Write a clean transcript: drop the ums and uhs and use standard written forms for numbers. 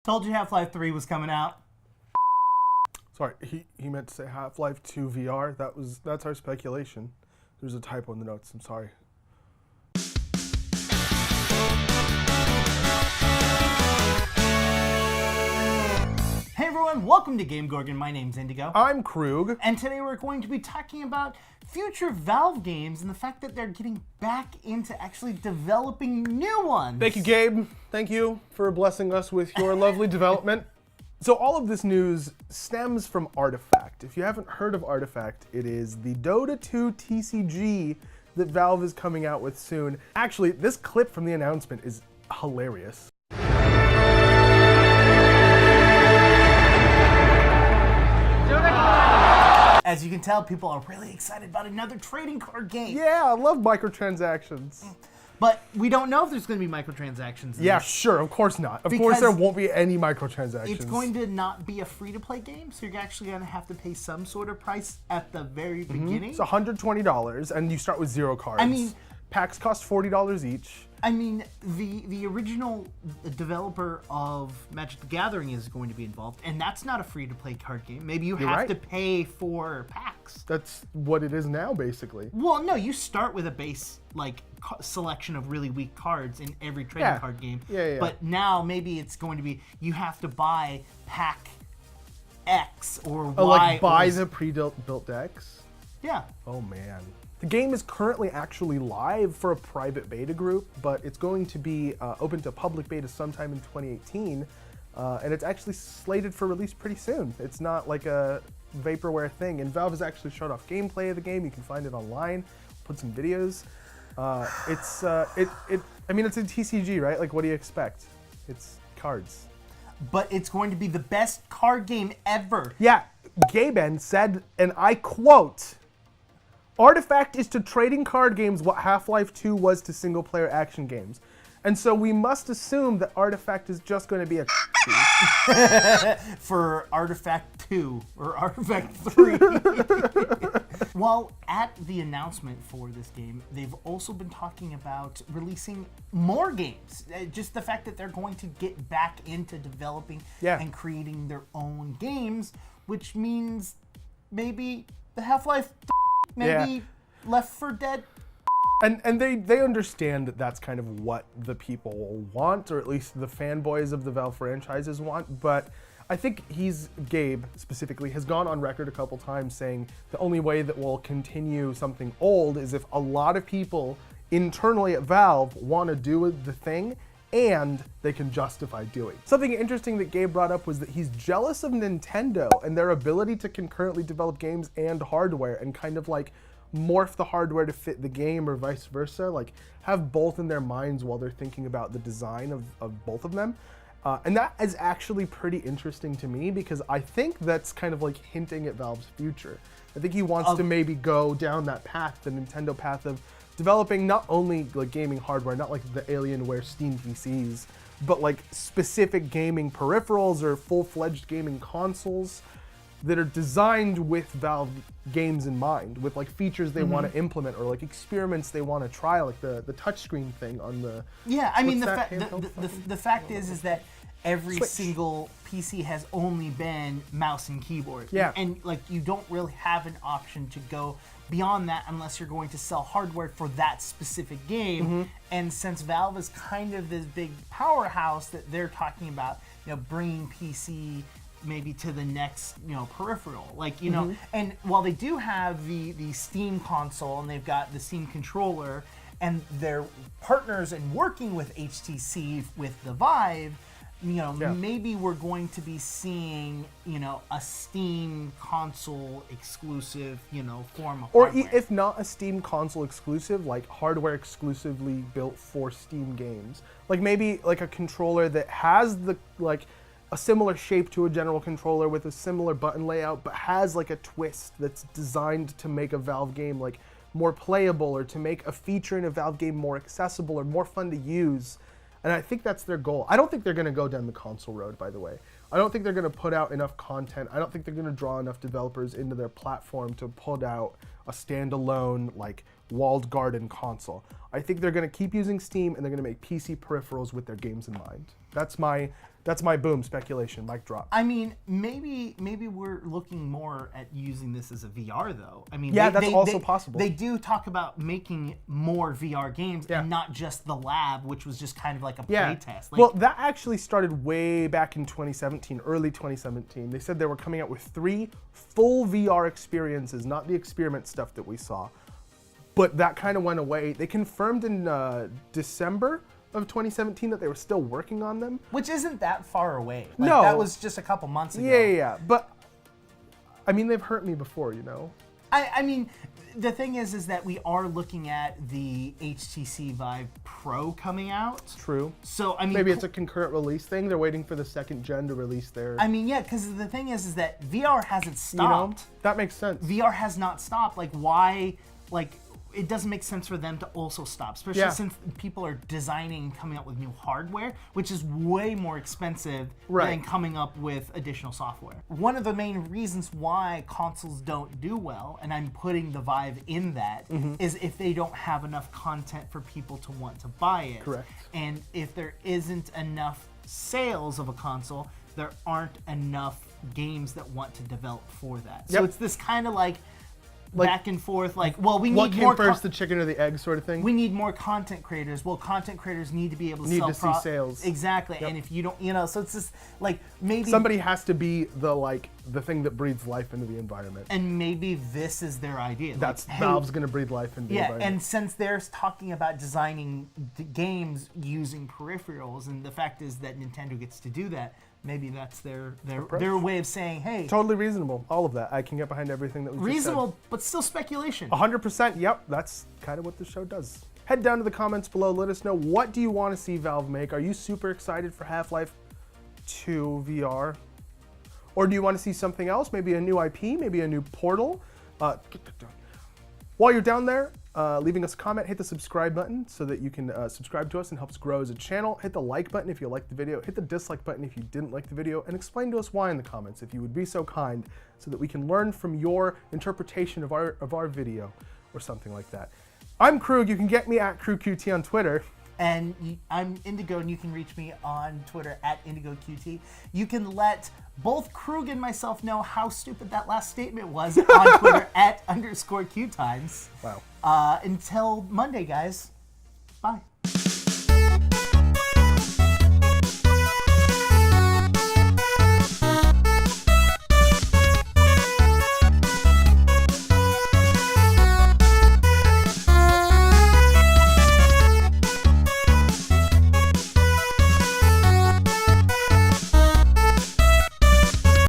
Told you Half-Life 3 was coming out. Sorry, he meant to say Half-Life 2 VR. That's our speculation. There's a typo in the notes. I'm sorry. Hey everyone, welcome to GameGorgon. My name's Indigo. I'm Krug. And today we're going to be talking about future Valve games and the fact that they're getting back into actually developing new ones. Thank you, Gabe. Thank you for blessing us with your lovely development. So all of this news stems from Artifact. If you haven't heard of Artifact, it is the Dota 2 TCG that Valve is coming out with soon. Actually, this clip from the announcement is hilarious. As you can tell, people are really excited about another trading card game. Yeah, I love microtransactions. But we don't know if there's going to be microtransactions in Yeah, this. sure, of course not. Of course there won't be any microtransactions. It's going to not be a free-to-play game, so you're actually going to have to pay some sort of price at the very beginning. It's $120, and you start with 0 cards. I mean, packs cost $40 each. I mean, the original developer of Magic the Gathering is going to be involved, and that's not a free-to-play card game. Maybe you have to pay for packs. That's what it is now, basically. Well, no, you start with a base, like, selection of really weak cards in every trading card game. Yeah. But now maybe it's going to be, you have to buy pack X or Y. Oh, like buy the pre-built decks? Yeah. Oh, man. The game is currently actually live for a private beta group, but it's going to be open to public beta sometime in 2018, and it's actually slated for release pretty soon. It's not like a vaporware thing, and Valve has actually showed off gameplay of the game. You can find it online, put some videos. I mean, it's a TCG, right? Like, what do you expect? It's cards. But it's going to be the best card game ever. Yeah, GabeN said, and I quote, "Artifact is to trading card games what Half-Life 2 was to single-player action games. And so we must assume that Artifact is just going to be a for Artifact 2 or Artifact 3. While at the announcement for this game, they've also been talking about releasing more games. Just the fact that they're going to get back into developing and creating their own games, which means maybe the Half-Life, maybe Left 4 Dead. And they understand that that's kind of what the people want, or at least the fanboys of the Valve franchises want, but I think Gabe specifically, has gone on record a couple times saying the only way that we'll continue something old is if a lot of people internally at Valve want to do the thing and they can justify doing. Something interesting that Gabe brought up was that he's jealous of Nintendo and their ability to concurrently develop games and hardware and kind of like morph the hardware to fit the game or vice versa, like have both in their minds while they're thinking about the design of both of them. And that is actually pretty interesting to me because I think that's kind of like hinting at Valve's future. I think he wants to maybe go down that path, the Nintendo path of developing not only like gaming hardware, not like the Alienware Steam PCs, but like specific gaming peripherals or full-fledged gaming consoles that are designed with Valve games in mind, with like features they want to implement or like experiments they want to try, like the touchscreen thing on the. Yeah, I mean the fact is that every Switch. single PC has only been mouse and keyboard. Yeah. And like you don't really have an option to go beyond that unless you're going to sell hardware for that specific game. And since Valve is kind of this big powerhouse that they're talking about, you know, bringing PC maybe to the next, you know, peripheral, like, you know, and while they do have the Steam console and they've got the Steam controller and they're partners and working with HTC with the Vive, you know, maybe we're going to be seeing, you know, a Steam console exclusive, you know, form of hardware. Or if not a Steam console exclusive, like hardware exclusively built for Steam games. Like maybe like a controller that has the like a similar shape to a general controller with a similar button layout, but has like a twist that's designed to make a Valve game like more playable or to make a feature in a Valve game more accessible or more fun to use. And I think that's their goal. I don't think they're going to go down the console road, by the way. I don't think they're going to put out enough content. I don't think they're going to draw enough developers into their platform to put out a standalone, like, walled garden console. I think they're going to keep using Steam, and they're going to make PC peripherals with their games in mind. That's my boom speculation. Mic drop. I mean, maybe we're looking more at using this as a VR though. I mean, yeah, that's also possible. They do talk about making more VR games and not just the lab, which was just kind of like a play test. Like, well, that actually started way back in 2017, early 2017. They said they were coming out with 3 full VR experiences, not the experiment stuff that we saw. But that kind of went away. They confirmed in December of 2017 that they were still working on them. Which isn't that far away. Like, no. That was just a couple months ago. Yeah. But, I mean, they've hurt me before, you know? I mean, the thing is that we are looking at the HTC Vive Pro coming out. True. So, I mean... Maybe it's a concurrent release thing. They're waiting for the second gen to release their... I mean, yeah, because the thing is that VR hasn't stopped. You know, that makes sense. VR has not stopped. Like, why... Like, it doesn't make sense for them to also stop, especially since people are designing, coming up with new hardware, which is way more expensive than coming up with additional software. One of the main reasons why consoles don't do well, and I'm putting the Vive in that, is if they don't have enough content for people to want to buy it. Correct. And if there isn't enough sales of a console, there aren't enough games that want to develop for that. So it's this kind of like back and forth, like, well, we need more... What came first, the chicken or the egg sort of thing? We need more content creators. Well, content creators need to be able to see sales. Exactly. And if you don't, you know, so it's just like maybe... Somebody has to be the thing that breathes life into the environment. And maybe this is their idea. That's like, Valve's going to breathe life into the environment. And since they're talking about designing the games using peripherals, and the fact is that Nintendo gets to do that, maybe that's their way of saying, hey... Totally reasonable. All of that. I can get behind everything that we just said. Reasonable, but still speculation. 100%. Yep. That's kind of what the show does. Head down to the comments below. Let us know, what do you want to see Valve make? Are you super excited for Half-Life 2 VR? Or do you want to see something else? Maybe a new IP? Maybe a new Portal? While you're down there, leaving us a comment, hit the subscribe button so that you can subscribe to us and help us grow as a channel. Hit the like button if you liked the video. Hit the dislike button if you didn't like the video. And explain to us why in the comments, if you would be so kind, so that we can learn from your interpretation of our video or something like that. I'm Krug. You can get me at QueueTimes on Twitter. And I'm Indigo, and you can reach me on Twitter at IndigoQT. You can let both Krug and myself know how stupid that last statement was on Twitter at _QueueTimes. Wow. Until Monday, guys. Bye.